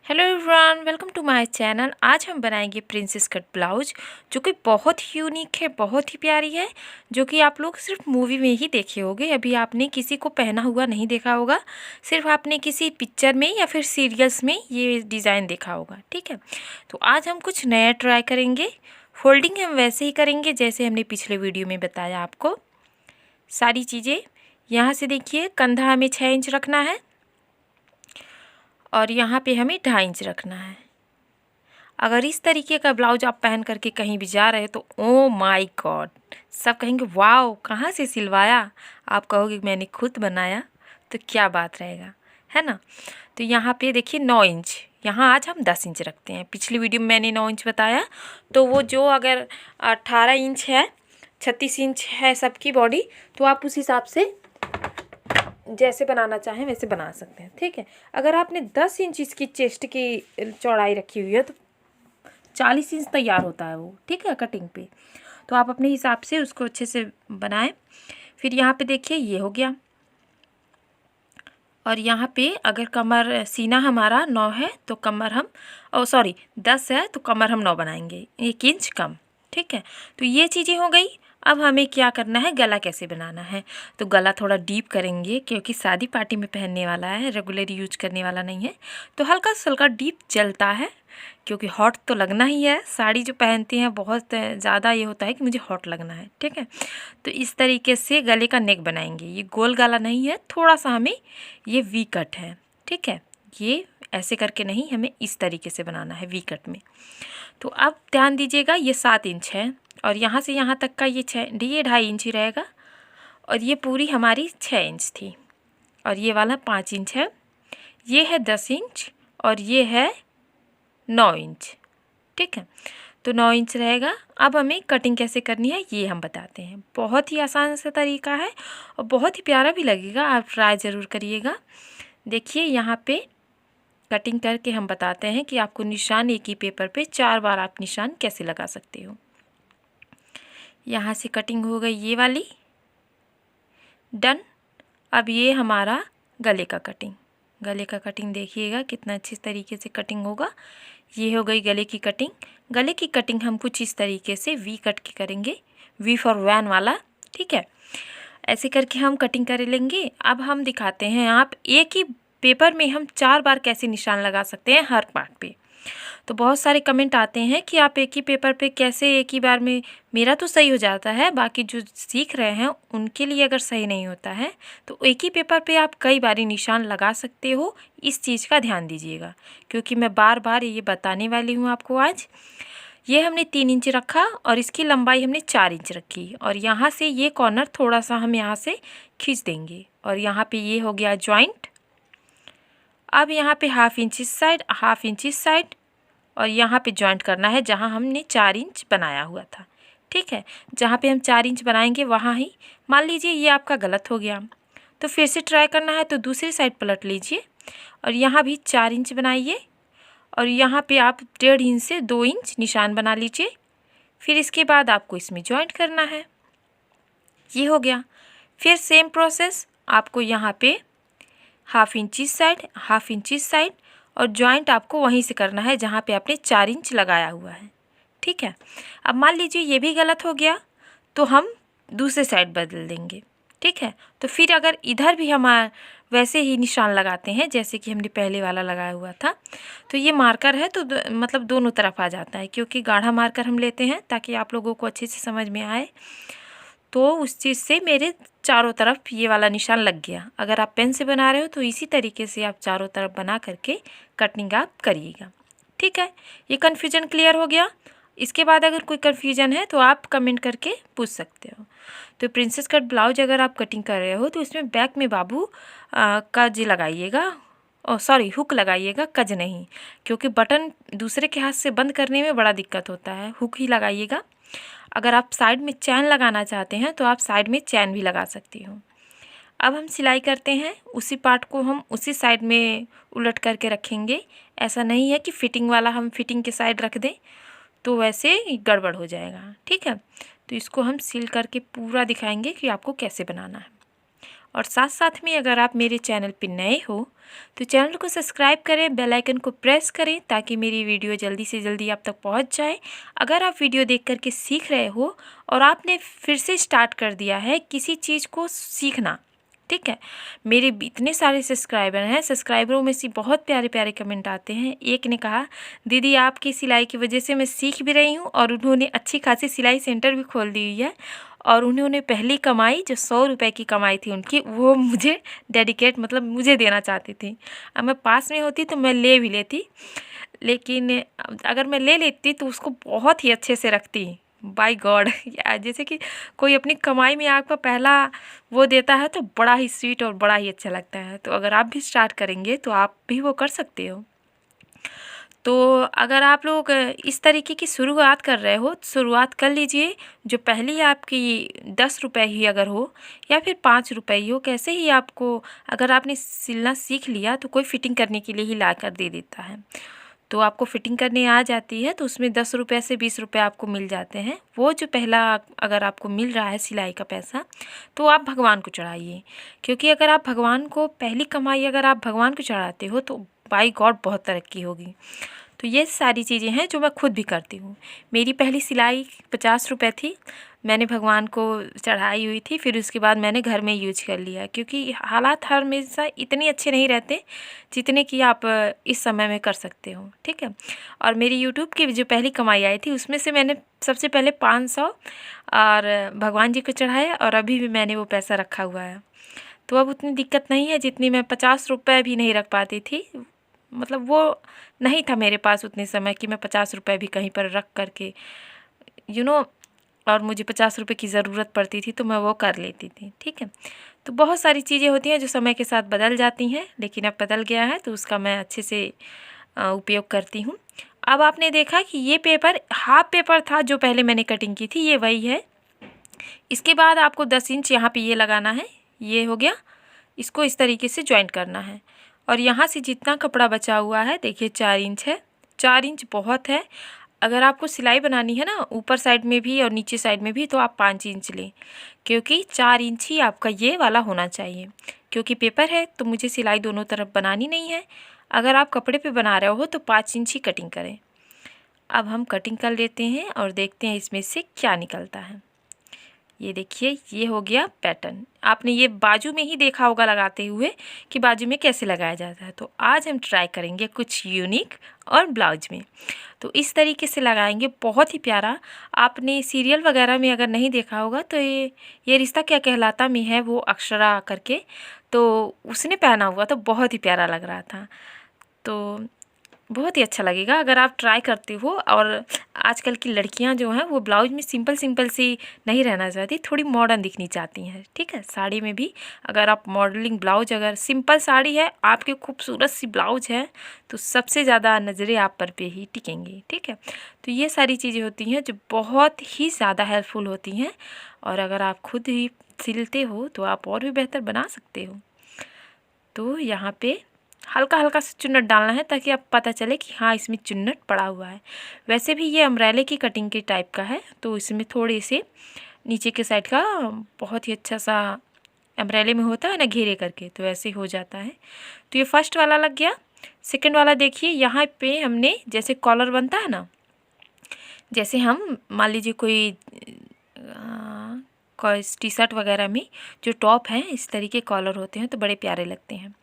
Hello everyone, welcome to my channel. आज हम बनाएंगे प्रिंसेस कट ब्लाउज, जो कि बहुत ही यूनिक है, बहुत ही प्यारी है, जो कि आप लोग सिर्फ मूवी में ही देखे होंगे। अभी आपने किसी को पहना हुआ नहीं देखा होगा, सिर्फ आपने किसी पिक्चर में या फिर सीरियल्स में ये डिज़ाइन देखा होगा। ठीक है, तो आज हम कुछ नया ट्राई करेंगे। फोल्डिंग हम वैसे ही करेंगे जैसे हमने पिछले वीडियो में बताया आपको। सारी चीज़ें यहाँ से देखिए, कंधा हमें 6 इंच रखना है और यहाँ पे हमें 2.5 इंच रखना है। अगर इस तरीके का ब्लाउज आप पहन करके कहीं भी जा रहे हो तो ओ माय गॉड, सब कहेंगे वाओ कहाँ से सिलवाया। आप कहोगे मैंने खुद बनाया, तो क्या बात रहेगा, है ना। तो यहाँ पे देखिए 9 इंच, यहाँ आज हम 10 इंच रखते हैं। पिछली वीडियो में मैंने 9 इंच बताया, तो वो जो अगर 18 इंच है, 36 इंच है सबकी बॉडी, तो आप उस हिसाब से जैसे बनाना चाहें वैसे बना सकते हैं। ठीक है, अगर आपने 10 इंच इसकी चेस्ट की चौड़ाई रखी हुई है तो 40 इंच तैयार होता है वो। ठीक है, कटिंग पे तो आप अपने हिसाब से उसको अच्छे से बनाएं। फिर यहाँ पे देखिए ये हो गया, और यहाँ पे अगर कमर सीना हमारा 9 है तो कमर हम 10 है तो कमर हम 9 बनाएंगे, 1 इंच कम। ठीक है, तो ये चीज़ें हो गई। अब हमें क्या करना है, गला कैसे बनाना है। तो गला थोड़ा डीप करेंगे क्योंकि शादी पार्टी में पहनने वाला है, रेगुलर यूज करने वाला नहीं है। तो हल्का सा हल्का डीप चलता है क्योंकि हॉट तो लगना ही है। साड़ी जो पहनते हैं बहुत ज़्यादा ये होता है कि मुझे हॉट लगना है। ठीक है, तो इस तरीके से गले का नेक बनाएंगे। ये गोल गला नहीं है, थोड़ा सा हमें ये वी कट है। ठीक है, ये ऐसे करके नहीं, हमें इस तरीके से बनाना है वी कट में। तो अब ध्यान दीजिएगा, ये 7 इंच है और यहाँ से यहाँ तक का ये 2.5 इंच ही रहेगा, और ये पूरी हमारी 6 इंच थी, और ये वाला 5 इंच है, ये है 10 इंच और ये है 9 इंच। ठीक है, तो 9 इंच रहेगा। अब हमें कटिंग कैसे करनी है ये हम बताते हैं। बहुत ही आसान सा तरीका है और बहुत ही प्यारा भी लगेगा, आप ट्राई ज़रूर करिएगा। देखिए यहाँ पे कटिंग करके हम बताते हैं कि आपको निशान एक ही पेपर पे 4 बार आप निशान कैसे लगा सकते हो। यहाँ से कटिंग हो गई ये वाली, डन। अब ये हमारा गले का कटिंग, गले का कटिंग देखिएगा कितना अच्छे तरीके से कटिंग होगा। ये हो गई गले की कटिंग। गले की कटिंग हम कुछ इस तरीके से वी कट की करेंगे, वी फॉर वैन वाला। ठीक है, ऐसे करके हम कटिंग कर लेंगे। अब हम दिखाते हैं आप एक ही पेपर में हम 4 बार कैसे निशान लगा सकते हैं हर पार्ट पे। तो बहुत सारे कमेंट आते हैं कि आप एक ही पेपर पे कैसे एक ही बार में। मेरा तो सही हो जाता है, बाकी जो सीख रहे हैं उनके लिए अगर सही नहीं होता है तो एक ही पेपर पे आप कई बारी निशान लगा सकते हो। इस चीज़ का ध्यान दीजिएगा क्योंकि मैं बार बार ये बताने वाली हूँ आपको आज। ये हमने 3 इंच रखा और इसकी लंबाई हमने 4 इंच रखी, और यहाँ से ये कॉर्नर थोड़ा सा हम यहाँ से खींच देंगे, और यहाँ पे ये हो गया जॉइंट। अब यहाँ पे 1/2 इंच इस साइड, 1/2 इंच इस साइड, और यहाँ पे जॉइंट करना है जहाँ हमने 4 इंच बनाया हुआ था। ठीक है, जहाँ पे हम 4 इंच बनाएंगे वहाँ ही। मान लीजिए ये आपका गलत हो गया तो फिर से ट्राई करना है, तो दूसरी साइड पलट लीजिए और यहाँ भी 4 इंच बनाइए, और यहाँ पे आप 1.5 इंच से 2 इंच निशान बना लीजिए। फिर इसके बाद आपको इसमें जॉइंट करना है। ये हो गया। फिर सेम प्रोसेस आपको यहाँ पे 1/2 इंच इस साइड, 1/2 इंच इस साइड, और जॉइंट आपको वहीं से करना है जहाँ पे आपने 4 इंच लगाया हुआ है। ठीक है, अब मान लीजिए ये भी गलत हो गया तो हम दूसरे साइड बदल देंगे। ठीक है, तो फिर अगर इधर भी हम वैसे ही निशान लगाते हैं जैसे कि हमने पहले वाला लगाया हुआ था, तो ये मार्कर है तो मतलब दोनों तरफ आ जाता है, क्योंकि गाढ़ा मार्कर हम लेते हैं ताकि आप लोगों को अच्छे से समझ में आए। तो उस चीज़ से मेरे चारों तरफ ये वाला निशान लग गया। अगर आप पेन से बना रहे हो तो इसी तरीके से आप चारों तरफ बना करके कटिंग आप करिएगा। ठीक है, ये कन्फ्यूजन क्लियर हो गया। इसके बाद अगर कोई कन्फ्यूजन है तो आप कमेंट करके पूछ सकते हो। तो प्रिंसेस कट ब्लाउज अगर आप कटिंग कर रहे हो तो इसमें बैक में बाबू कज लगाइएगा, हुक लगाइएगा, कज नहीं, क्योंकि बटन दूसरे के हाथ से बंद करने में बड़ा दिक्कत होता है। हुक ही लगाइएगा। अगर आप साइड में चैन लगाना चाहते हैं तो आप साइड में चैन भी लगा सकती हो। अब हम सिलाई करते हैं, उसी पार्ट को हम उसी साइड में उलट करके रखेंगे। ऐसा नहीं है कि फिटिंग वाला हम फिटिंग के साइड रख दें, तो वैसे गड़बड़ हो जाएगा। ठीक है, तो इसको हम सिल करके पूरा दिखाएंगे कि आपको कैसे बनाना है। और साथ साथ में अगर आप मेरे चैनल पर नए हो तो चैनल को सब्सक्राइब करें, बेल आइकन को प्रेस करें ताकि मेरी वीडियो जल्दी से जल्दी आप तक पहुंच जाए। अगर आप वीडियो देख करके सीख रहे हो और आपने फिर से स्टार्ट कर दिया है किसी चीज़ को सीखना, ठीक है। मेरे इतने सारे सब्सक्राइबर हैं, सब्सक्राइबरों में से बहुत प्यारे प्यारे कमेंट आते हैं। एक ने कहा, दीदी आपकी सिलाई की वजह से मैं सीख भी रही हूँ, और उन्होंने अच्छी खासी सिलाई सेंटर भी खोल दी हुई है, और उन्होंने पहली कमाई जो 100 रुपये की कमाई थी उनकी, वो मुझे डेडिकेट मतलब मुझे देना चाहती थी। अब मैं पास में होती तो मैं ले भी लेती, लेकिन अगर मैं ले लेती तो उसको बहुत ही अच्छे से रखती। बाय गॉड, जैसे कि कोई अपनी कमाई में आपका पहला वो देता है तो बड़ा ही स्वीट और बड़ा ही अच्छा लगता है। तो अगर आप भी स्टार्ट करेंगे तो आप भी वो कर सकते हो। तो अगर आप लोग इस तरीके की शुरुआत कर रहे हो तो शुरुआत कर लीजिए। जो पहली आपकी 10 रुपये ही अगर हो या फिर 5 रुपये ही हो, कैसे ही आपको अगर आपने सिलना सीख लिया तो कोई फिटिंग करने के लिए ही ला कर दे देता है। तो आपको फिटिंग करने आ जाती है तो उसमें 10 रुपये से 20 रुपये आपको मिल जाते हैं। वो जो पहला अगर आपको मिल रहा है सिलाई का पैसा, तो आप भगवान को चढ़ाइए, क्योंकि अगर आप भगवान को पहली कमाई अगर आप भगवान को चढ़ाते हो तो बाय गॉड बहुत तरक्की होगी। तो ये सारी चीज़ें हैं जो मैं खुद भी करती हूँ। मेरी पहली सिलाई 50 रुपये थी, मैंने भगवान को चढ़ाई हुई थी। फिर उसके बाद मैंने घर में यूज कर लिया, क्योंकि हालात हमेशा इतने अच्छे नहीं रहते जितने कि आप इस समय में कर सकते हो, ठीक है। और मेरी यूट्यूब की जो पहली कमाई आई थी उसमें से मैंने सबसे पहले 500 और भगवान जी को चढ़ाया, और अभी भी मैंने वो पैसा रखा हुआ है। तो अब उतनी दिक्कत नहीं है जितनी मैं 50 रुपये भी नहीं रख पाती थी। मतलब वो नहीं था मेरे पास उतने समय कि मैं 50 रुपये भी कहीं पर रख करके और मुझे 50 रुपये की ज़रूरत पड़ती थी तो मैं वो कर लेती थी, ठीक है। तो बहुत सारी चीज़ें होती हैं जो समय के साथ बदल जाती हैं, लेकिन अब बदल गया है तो उसका मैं अच्छे से उपयोग करती हूँ। अब आपने देखा कि ये पेपर हाफ पेपर था जो पहले मैंने कटिंग की थी, ये वही है। इसके बाद आपको 10 इंच यहाँ पे ये लगाना है, ये हो गया। इसको इस तरीके से जॉइंट करना है, और यहाँ से जितना कपड़ा बचा हुआ है देखिए 4 इंच है। 4 इंच बहुत है। अगर आपको सिलाई बनानी है ना ऊपर साइड में भी और नीचे साइड में भी, तो आप 5 इंच लें, क्योंकि 4 इंच ही आपका ये वाला होना चाहिए। क्योंकि पेपर है तो मुझे सिलाई दोनों तरफ बनानी नहीं है। अगर आप कपड़े पे बना रहे हो तो 5 इंच ही कटिंग करें। अब हम कटिंग कर लेते हैं और देखते हैं इसमें से क्या निकलता है। ये देखिए, ये हो गया पैटर्न। आपने ये बाजू में ही देखा होगा लगाते हुए कि बाजू में कैसे लगाया जाता है। तो आज हम ट्राई करेंगे कुछ यूनिक और ब्लाउज में। तो इस तरीके से लगाएंगे, बहुत ही प्यारा। आपने सीरियल वगैरह में अगर नहीं देखा होगा तो ये रिश्ता क्या कहलाता में है वो अक्षरा करके, तो उसने पहना हुआ तो बहुत ही प्यारा लग रहा था। तो बहुत ही अच्छा लगेगा अगर आप ट्राई करते हो। और आजकल की लड़कियां जो हैं वो ब्लाउज में सिंपल सिंपल सी नहीं रहना चाहती, थोड़ी मॉडर्न दिखनी चाहती हैं, ठीक है। साड़ी में भी अगर आप मॉडलिंग ब्लाउज, अगर सिंपल साड़ी है आपकी खूबसूरत सी ब्लाउज है तो सबसे ज़्यादा नज़रें आप पर पे ही टिकेंगी, ठीक है। तो ये सारी चीज़ें होती हैं जो बहुत ही ज़्यादा हेल्पफुल होती हैं, और अगर आप खुद ही सिलते हो तो आप और भी बेहतर बना सकते हो। तो यहाँ पे हल्का हल्का सा चुन्नट डालना है ताकि आप पता चले कि हाँ इसमें चुन्नट पड़ा हुआ है। वैसे भी ये अम्ब्रेले की कटिंग के टाइप का है, तो इसमें थोड़े से नीचे के साइड का बहुत ही अच्छा सा अम्ब्रेले में होता है ना घेरे करके, तो ऐसे हो जाता है। तो ये फर्स्ट वाला लग गया। सेकंड वाला देखिए, यहाँ पे हमने जैसे कॉलर बनता है ना, जैसे हम मान लीजिए कोई टी शर्ट वगैरह में जो टॉप हैं इस तरीके कॉलर होते हैं तो बड़े प्यारे लगते हैं।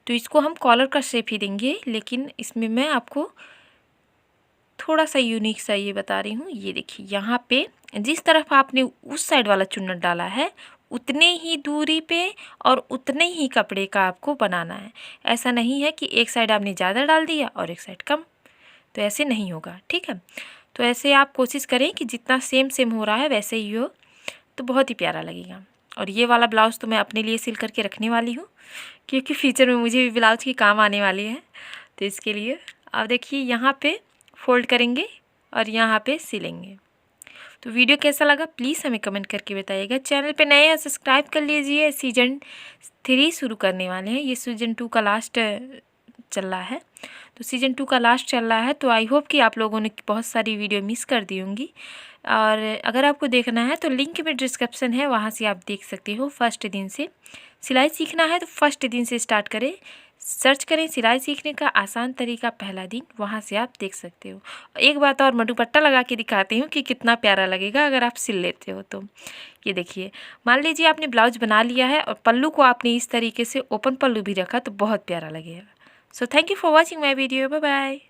तो इसको हम कॉलर का शेप ही देंगे, लेकिन इसमें मैं आपको थोड़ा सा यूनिक सा ये बता रही हूँ। ये देखिए, यहाँ पे जिस तरफ आपने उस साइड वाला चुन्नट डाला है उतने ही दूरी पे और उतने ही कपड़े का आपको बनाना है। ऐसा नहीं है कि एक साइड आपने ज़्यादा डाल दिया और एक साइड कम, तो ऐसे नहीं होगा, ठीक है। तो ऐसे आप कोशिश करें कि जितना सेम सेम हो रहा है वैसे ही हो, तो बहुत ही प्यारा लगेगा। और ये वाला ब्लाउज़ तो मैं अपने लिए सिल करके रखने वाली हूँ, क्योंकि फ्यूचर में मुझे भी ब्लाउज की काम आने वाली है, तो इसके लिए। अब देखिए, यहाँ पे फोल्ड करेंगे और यहाँ पे सिलेंगे। तो वीडियो कैसा लगा प्लीज़ हमें कमेंट करके बताइएगा। चैनल पे नए हैं सब्सक्राइब कर लीजिए। सीजन 3 शुरू करने वाले हैं, ये सीजन 2 का लास्ट चल रहा है, तो सीजन 2 का लास्ट चल रहा है। तो आई होप कि आप लोगों ने बहुत सारी वीडियो मिस कर दी होंगी, और अगर आपको देखना है तो लिंक में डिस्क्रिप्शन है, वहाँ से आप देख सकते हो फर्स्ट दिन से सिलाई सीखना है तो फर्स्ट दिन से स्टार्ट करें। सर्च करें सिलाई सीखने का आसान तरीका पहला दिन, वहाँ से आप देख सकते हो। एक बात और, मैं दुपट्टा लगा के दिखाती हूँ कि कितना प्यारा लगेगा अगर आप सिल लेते हो तो। ये देखिए, मान लीजिए आपने ब्लाउज बना लिया है और पल्लू को आपने इस तरीके से ओपन पल्लू भी रखा तो बहुत प्यारा लगेगा। So thank you for watching my video. Bye bye.